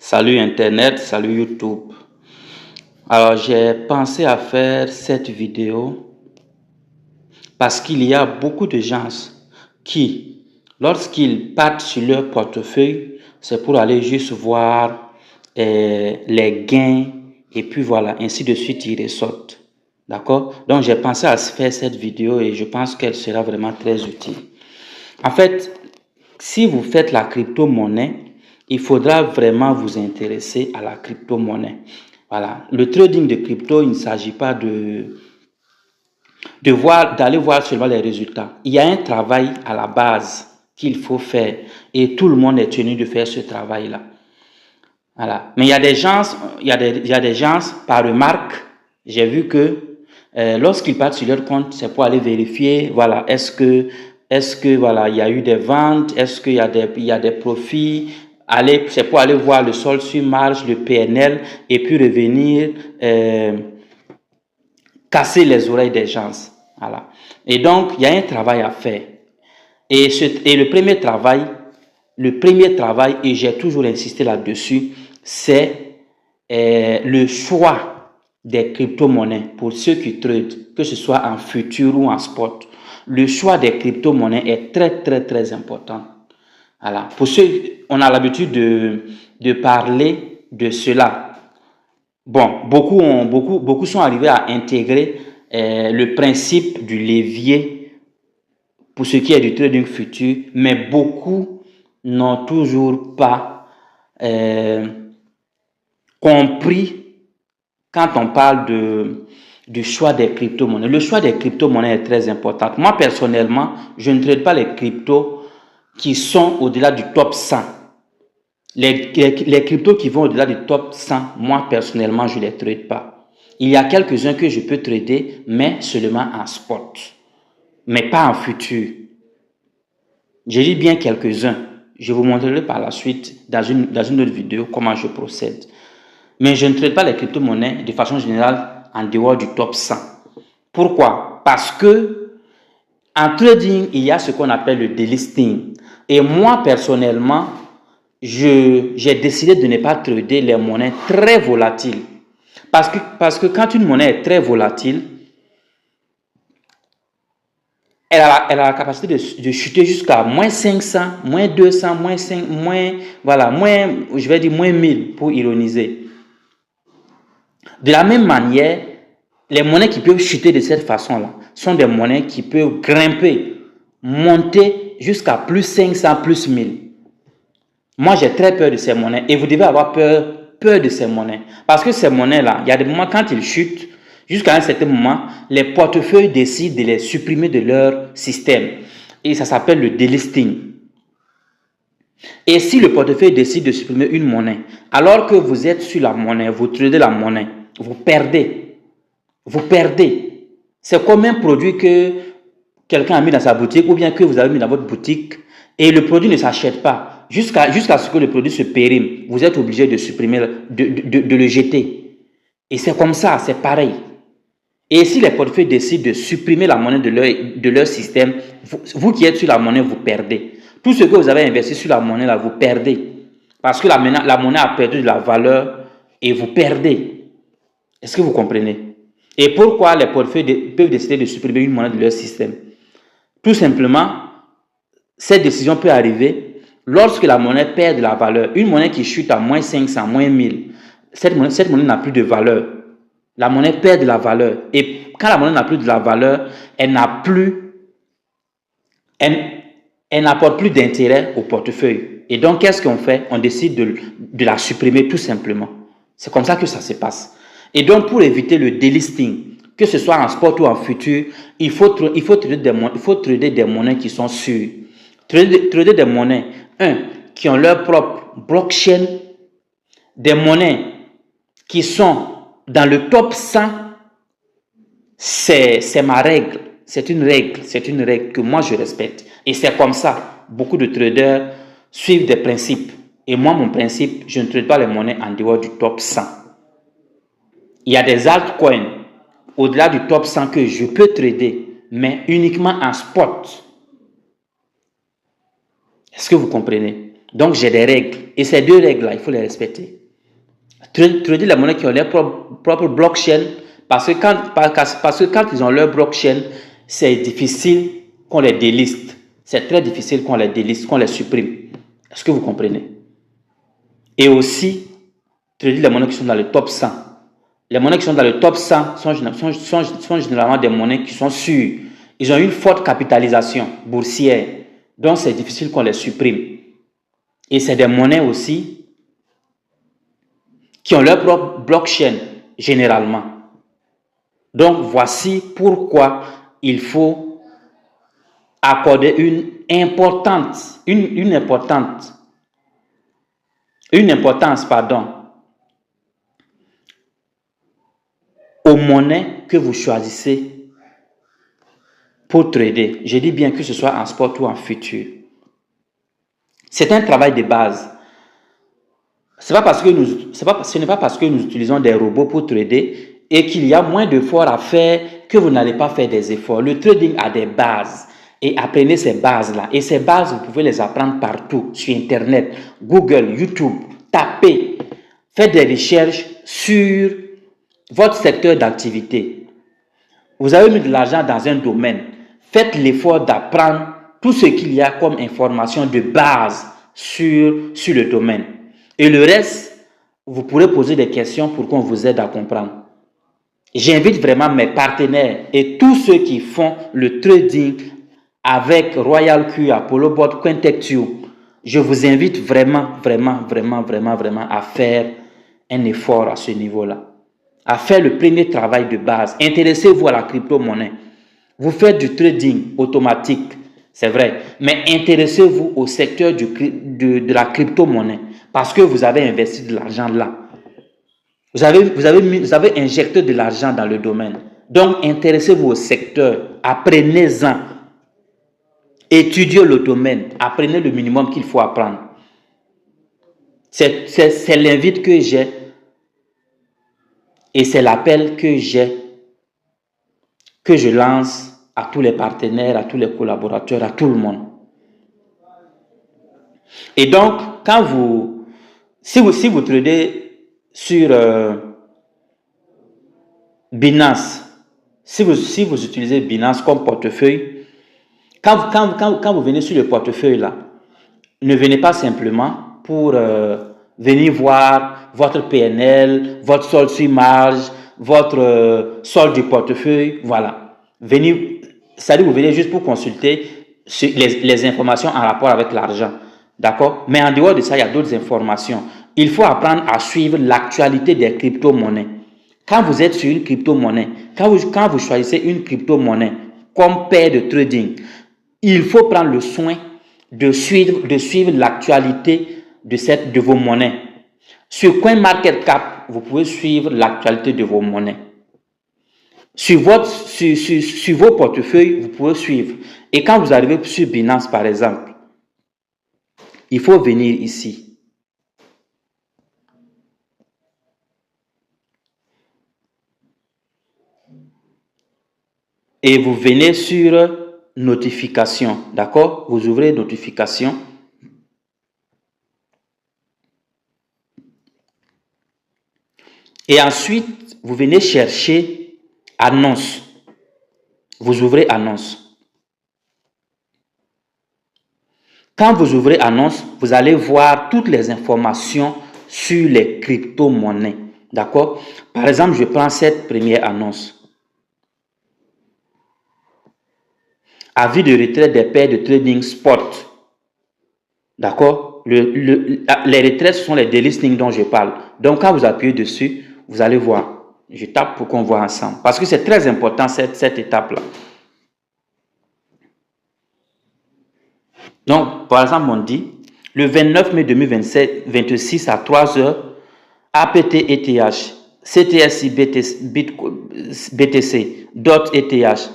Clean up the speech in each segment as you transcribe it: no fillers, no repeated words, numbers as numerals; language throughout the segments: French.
Salut Internet, salut YouTube. Alors j'ai pensé à faire cette vidéo parce qu'il y a beaucoup de gens qui, lorsqu'ils partent sur leur portefeuille, c'est pour aller juste voir les gains et puis voilà, ainsi de suite, ils ressortent. D'accord? Donc j'ai pensé à faire cette vidéo et je pense qu'elle sera vraiment très utile. En fait, si vous faites la crypto-monnaie, il faudra vraiment vous intéresser à la crypto-monnaie. Voilà. Le trading de crypto, il ne s'agit pas d'aller voir seulement les résultats. Il y a un travail à la base qu'il faut faire et tout le monde est tenu de faire ce travail-là. Voilà. Mais il y a des gens, il y a des gens par remarque, j'ai vu que lorsqu'ils partent sur leur compte, c'est pour aller vérifier, voilà, est-ce que voilà, il y a eu des ventes, est-ce qu'il y a des profits, c'est pour aller voir le solde sur marge, le PNL, et puis revenir casser les oreilles des gens. Voilà. Et donc, il y a un travail à faire. Et le premier travail, et j'ai toujours insisté là-dessus, c'est le choix des crypto-monnaies pour ceux qui tradent, que ce soit en futur ou en spot. Le choix des crypto-monnaies est très, très, très important. Voilà. Pour ceux, on a l'habitude de parler de cela. Bon, beaucoup sont arrivés à intégrer le principe du levier pour ce qui est du trading futur, mais beaucoup n'ont toujours pas compris quand on parle du choix des crypto-monnaies. Le choix des crypto-monnaies est très important. Moi, personnellement, je ne trade pas les cryptos qui sont au-delà du top 100. Les cryptos qui vont au-delà du top 100, moi, personnellement, je ne les trade pas. Il y a quelques-uns que je peux trader, mais seulement en spot, mais pas en futur. Je dis bien quelques-uns. Je vous montrerai par la suite dans une autre vidéo comment je procède. Mais je ne trade pas les crypto-monnaies de façon générale en dehors du top 100. Pourquoi? Parce que en trading, il y a ce qu'on appelle le delisting. Et moi, personnellement, j'ai décidé de ne pas trader les monnaies très volatiles. Parce que quand une monnaie est très volatile, elle a la capacité de chuter jusqu'à moins 500, moins 200, moins 5, je vais dire moins 1000 pour ironiser. De la même manière, les monnaies qui peuvent chuter de cette façon-là sont des monnaies qui peuvent grimper, monter jusqu'à plus 500, plus 1000. Moi, j'ai très peur de ces monnaies et vous devez avoir peur de ces monnaies. Parce que ces monnaies-là, il y a des moments quand ils chutent, jusqu'à un certain moment, les portefeuilles décident de les supprimer de leur système. Et ça s'appelle le delisting. Et si le portefeuille décide de supprimer une monnaie, alors que vous êtes sur la monnaie, vous tradez la monnaie, vous perdez. Vous perdez. C'est comme un produit que quelqu'un a mis dans sa boutique ou bien que vous avez mis dans votre boutique et le produit ne s'achète pas. Jusqu'à ce que le produit se périme, vous êtes obligé de supprimer, de le jeter. Et c'est comme ça, c'est pareil. Et si les portefeuilles décident de supprimer la monnaie de leur système, vous qui êtes sur la monnaie, vous perdez. Tout ce que vous avez investi sur la monnaie, là, vous perdez. Parce que la monnaie a perdu de la valeur et vous perdez. Est-ce que vous comprenez? Et pourquoi les portefeuilles peuvent décider de supprimer une monnaie de leur système? Tout simplement, cette décision peut arriver lorsque la monnaie perd de la valeur. Une monnaie qui chute à moins 500, moins 1000, cette monnaie n'a plus de valeur. La monnaie perd de la valeur. Et quand la monnaie n'a plus de la valeur, elle n'apporte plus d'intérêt au portefeuille. Et donc, qu'est-ce qu'on fait? On décide de la supprimer tout simplement. C'est comme ça que ça se passe. Et donc, pour éviter le delisting, que ce soit en sport ou en futur, il faut trader des monnaies qui sont sûres. Trader des monnaies, qui ont leur propre blockchain, des monnaies qui sont dans le top 100, c'est ma règle. C'est une règle que moi je respecte. Et c'est comme ça. Beaucoup de traders suivent des principes. Et moi, mon principe, je ne trade pas les monnaies en dehors du top 100. Il y a des altcoins au-delà du top 100 que je peux trader, mais uniquement en spot. Est-ce que vous comprenez? Donc, j'ai des règles. Et ces deux règles-là, il faut les respecter. Trader les monnaies qui ont leur propre blockchain, parce que quand ils ont leur blockchain, c'est difficile qu'on les déliste. C'est très difficile qu'on les déliste, qu'on les supprime. Est-ce que vous comprenez? Et aussi, trader les monnaies qui sont dans le top 100. Les monnaies qui sont dans le top 100 sont généralement des monnaies qui sont sûres. Ils ont une forte capitalisation boursière. Donc, c'est difficile qu'on les supprime. Et c'est des monnaies aussi qui ont leur propre blockchain, généralement. Donc, voici pourquoi il faut accorder une importance aux monnaies que vous choisissez pour trader. Je dis bien que ce soit en sport ou en futur. C'est un travail de base. Ce n'est pas parce que nous utilisons des robots pour trader et qu'il y a moins d'efforts à faire que vous n'allez pas faire des efforts. Le trading a des bases et apprenez ces bases-là. Et ces bases, vous pouvez les apprendre partout, sur Internet, Google, YouTube. Tapez, faites des recherches sur votre secteur d'activité. Vous avez mis de l'argent dans un domaine. Faites l'effort d'apprendre tout ce qu'il y a comme information de base sur le domaine. Et le reste, vous pourrez poser des questions pour qu'on vous aide à comprendre. J'invite vraiment mes partenaires et tous ceux qui font le trading avec Royal Q, Apollo Bot, Cointectio. Je vous invite vraiment à faire un effort à ce niveau-là. À faire le premier travail de base. Intéressez-vous à la crypto-monnaie. Vous faites du trading automatique, c'est vrai, mais intéressez-vous au secteur de la crypto-monnaie parce que vous avez investi de l'argent là. Vous avez injecté de l'argent dans le domaine. Donc, intéressez-vous au secteur, apprenez-en, étudiez le domaine, apprenez le minimum qu'il faut apprendre. C'est l'invite que j'ai et c'est l'appel que je lance à tous les partenaires, à tous les collaborateurs, à tout le monde. Et donc, si vous tradez sur Binance, si vous utilisez Binance comme portefeuille, quand vous venez sur le portefeuille là, ne venez pas simplement pour venir voir votre PNL, votre solde sur marge, votre solde du portefeuille, voilà. C'est-à-dire vous venez juste pour consulter les informations en rapport avec l'argent, d'accord? Mais en dehors de ça, il y a d'autres informations. Il faut apprendre à suivre l'actualité des crypto-monnaies. Quand vous êtes sur une crypto-monnaie, quand vous choisissez une crypto-monnaie comme paire de trading, il faut prendre le soin de suivre l'actualité de vos monnaies. Sur CoinMarketCap, vous pouvez suivre l'actualité de vos monnaies. Sur vos portefeuilles, vous pouvez suivre. Et quand vous arrivez sur Binance, par exemple, il faut venir ici. Et vous venez sur notification, d'accord? Vous ouvrez notification. Et ensuite, vous venez chercher annonce. Vous ouvrez annonce. Quand vous ouvrez annonce, vous allez voir toutes les informations sur les crypto-monnaies. D'accord? Par exemple, je prends cette première annonce. Avis de retrait des paires de trading spot. D'accord? Les retraits, ce sont les delistings dont je parle. Donc, quand vous appuyez dessus, vous allez voir. Je tape pour qu'on voit ensemble. Parce que c'est très important cette étape-là. Donc, par exemple, on dit, le 29 mai 2026 à 3 heures, APT ETH, CTSI BTC, DOT ETH,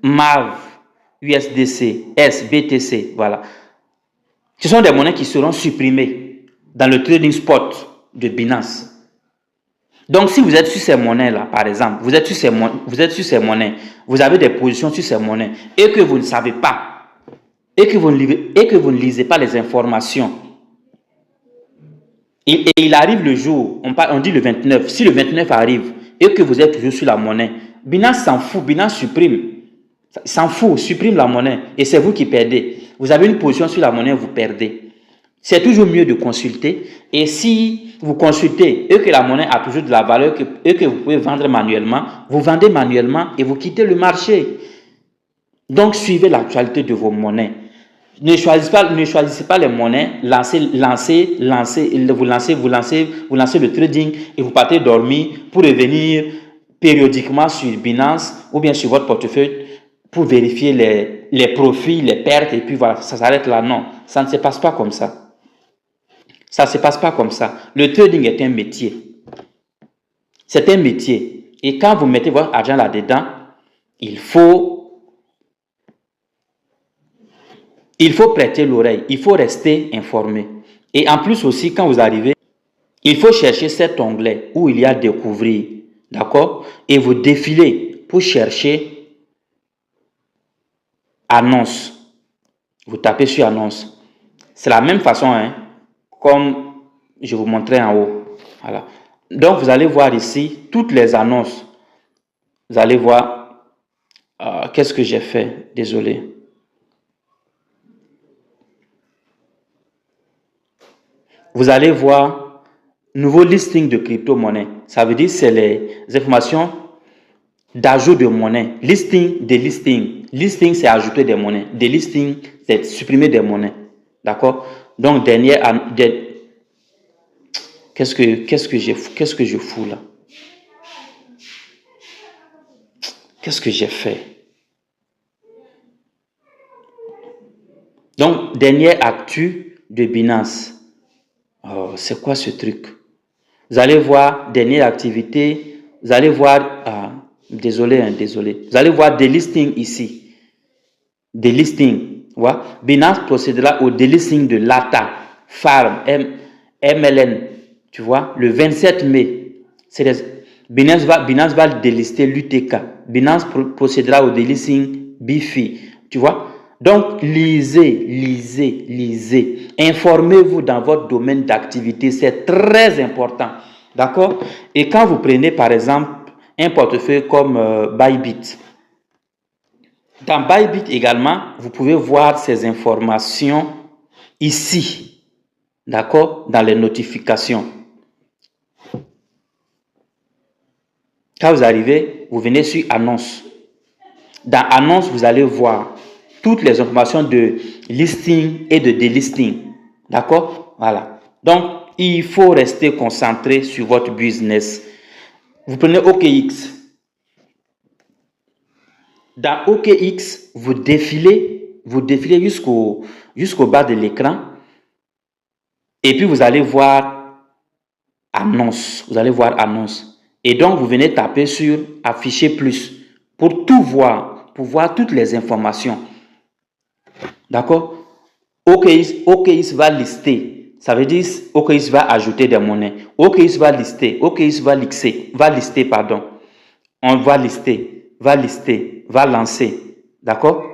MAV, USDC, SBTC, voilà. Ce sont des monnaies qui seront supprimées dans le trading spot de Binance. Donc, si vous êtes sur ces monnaies-là, par exemple, vous êtes sur ces monnaies, vous avez des positions sur ces monnaies et que vous ne savez pas, et que vous ne lisez pas les informations Et il arrive le jour, on dit le 29. Si le 29 arrive et que vous êtes toujours sur la monnaie, Binance s'en fout, Binance supprime. S'en fout, supprime la monnaie. Et c'est vous qui perdez. Vous avez une position sur la monnaie, vous perdez. C'est toujours mieux de consulter. Et si vous consultez et que la monnaie a toujours de la valeur et que vous pouvez vendre manuellement, vous vendez manuellement et vous quittez le marché. Donc, suivez l'actualité de vos monnaies. Ne choisissez pas les monnaies, vous lancez le trading et vous partez dormir pour revenir périodiquement sur Binance ou bien sur votre portefeuille pour vérifier les profits, les pertes et puis voilà, ça s'arrête là. Non, ça ne se passe pas comme ça. Ça ne se passe pas comme ça. Le trading est un métier. C'est un métier. Et quand vous mettez votre argent là-dedans, il faut prêter l'oreille, il faut rester informé. Et en plus aussi, quand vous arrivez, il faut chercher cet onglet où il y a découvrir, d'accord? Et vous défilez pour chercher annonce. Vous tapez sur annonce. C'est la même façon, hein, comme je vous montrais en haut. Voilà. Donc, vous allez voir ici toutes les annonces. Vous allez voir, qu'est-ce que j'ai fait? Désolé. Vous allez voir nouveau listing de crypto-monnaie. Ça veut dire c'est les informations d'ajout de monnaie. Listing, délisting. Listing, c'est ajouter des monnaies. Délisting, c'est supprimer des monnaies. D'accord? Donc, qu'est-ce que je fous là? Qu'est-ce que j'ai fait? Donc, dernière actu de Binance. Oh, c'est quoi ce truc? Vous allez voir dernière activité. Vous allez voir, désolé. Vous allez voir délisting ici. Délisting. Ouais. Binance procédera au délisting de LATA, Farm, MLN. Tu vois, le 27 mai. Binance va délister l'UTK. Binance procédera au délisting BIFI. Tu vois? Donc, lisez. Informez-vous dans votre domaine d'activité. C'est très important. D'accord? Et quand vous prenez, par exemple, un portefeuille comme Bybit, dans Bybit également, vous pouvez voir ces informations ici. D'accord? Dans les notifications. Quand vous arrivez, vous venez sur Annonce. Dans Annonce, vous allez voir toutes les informations de listing et de délisting. D'accord? Voilà. Donc, il faut rester concentré sur votre business. Vous prenez OKX. Dans OKX, vous défilez jusqu'au bas de l'écran. Et puis, vous allez voir Annonce. Vous allez voir Annonce. Et donc, vous venez taper sur Afficher plus pour tout voir, pour voir toutes les informations. D'accord? OKX va lister. Ça veut dire OKX va ajouter des monnaies. OKX va lister. OKX va lister, pardon. On va lister, va lancer. D'accord?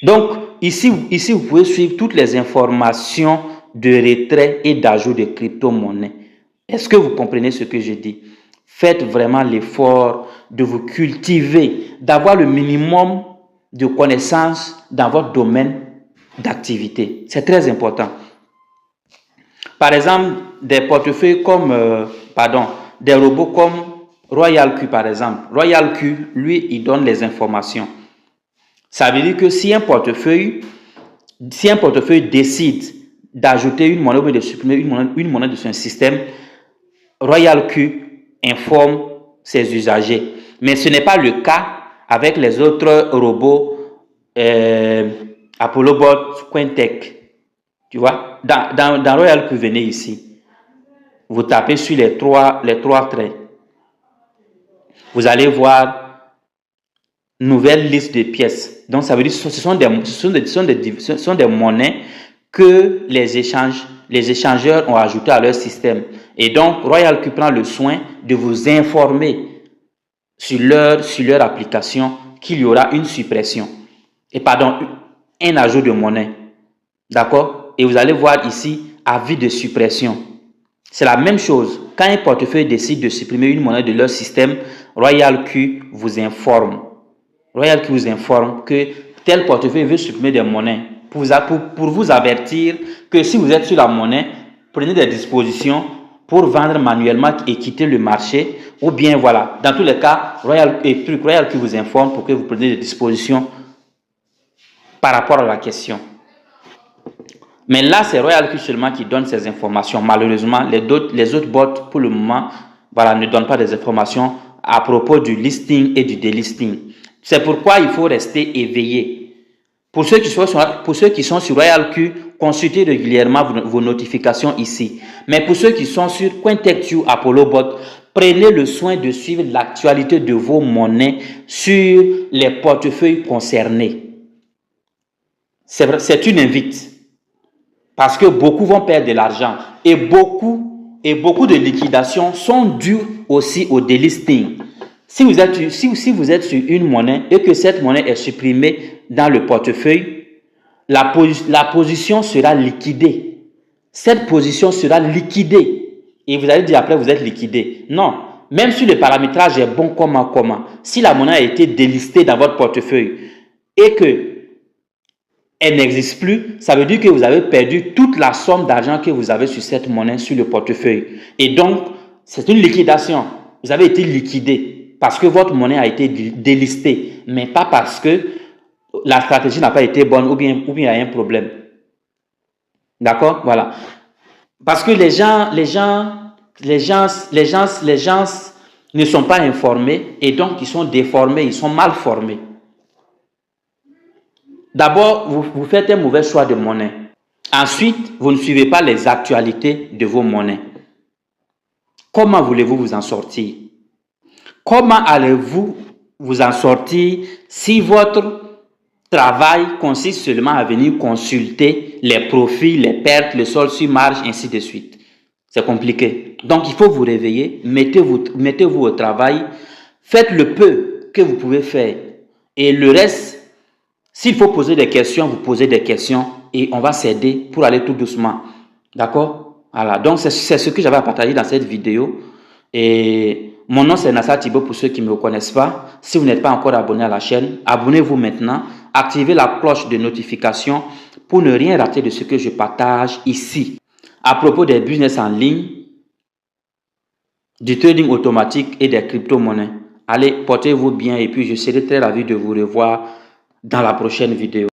Donc, ici, vous pouvez suivre toutes les informations de retrait et d'ajout de crypto-monnaies. Est-ce que vous comprenez ce que je dis? Faites vraiment l'effort de vous cultiver, d'avoir le minimum de connaissances dans votre domaine d'activité. C'est très important. Par exemple, des portefeuilles comme, des robots comme Royal Q, par exemple. Royal Q, lui, il donne les informations. Ça veut dire que si un portefeuille décide d'ajouter une monnaie ou de supprimer une monnaie de son système, Royal Q informe ses usagers. Mais ce n'est pas le cas avec les autres robots ApolloBot, Cointech. Tu vois, dans Royal Q, venez ici. Vous tapez sur les trois traits. Vous allez voir nouvelle liste de pièces. Donc, ça veut dire que ce sont des monnaies que les échangeurs ont ajoutées à leur système. Et donc, Royal Q prend le soin de vous informer sur leur application qu'il y aura une suppression. Un ajout de monnaie. D'accord? Et vous allez voir ici, avis de suppression. C'est la même chose. Quand un portefeuille décide de supprimer une monnaie de leur système, RoyalQ vous informe. RoyalQ vous informe que tel portefeuille veut supprimer des monnaies pour vous avertir que si vous êtes sur la monnaie, prenez des dispositions pour vendre manuellement et quitter le marché. Ou bien voilà, dans tous les cas, RoyalQ vous informe pour que vous preniez des dispositions par rapport à la question. Mais là, c'est RoyalQ seulement qui donne ces informations. Malheureusement, les autres bots, pour le moment, voilà, ne donnent pas des informations à propos du listing et du delisting. C'est pourquoi il faut rester éveillé. Pour ceux qui sont sur RoyalQ, consultez régulièrement vos notifications ici. Mais pour ceux qui sont sur CoinTechTube, ApolloBot, prenez le soin de suivre l'actualité de vos monnaies sur les portefeuilles concernés. C'est une invite. Parce que beaucoup vont perdre de l'argent et beaucoup de liquidations sont dues aussi au delisting. Si vous êtes sur une monnaie et que cette monnaie est supprimée dans le portefeuille, la position sera liquidée. Cette position sera liquidée. Et vous allez dire après, vous êtes liquidé. Non. Même si le paramétrage est bon, comment. Si la monnaie a été délistée dans votre portefeuille et que elle n'existe plus, ça veut dire que vous avez perdu toute la somme d'argent que vous avez sur cette monnaie, sur le portefeuille. Et donc, c'est une liquidation. Vous avez été liquidé parce que votre monnaie a été délistée, mais pas parce que la stratégie n'a pas été bonne ou bien il y a un problème. D'accord? Voilà. Parce que les gens ne sont pas informés et donc ils sont déformés, ils sont mal formés. D'abord, vous faites un mauvais choix de monnaie. Ensuite, vous ne suivez pas les actualités de vos monnaies. Comment voulez-vous vous en sortir? Comment allez-vous vous en sortir si votre travail consiste seulement à venir consulter les profits, les pertes, le solde sur marge, ainsi de suite? C'est compliqué. Donc, il faut vous réveiller, mettez-vous au travail, faites le peu que vous pouvez faire. Et le reste, s'il faut poser des questions, vous posez des questions et on va s'aider pour aller tout doucement. D'accord? Voilà. Donc, c'est ce que j'avais à partager dans cette vidéo. Et mon nom, c'est Nassar Thibault pour ceux qui ne me connaissent pas. Si vous n'êtes pas encore abonné à la chaîne, abonnez-vous maintenant. Activez la cloche de notification pour ne rien rater de ce que je partage ici. À propos des business en ligne, du trading automatique et des crypto-monnaies. Allez, portez-vous bien et puis je serai très ravi de vous revoir dans la prochaine vidéo.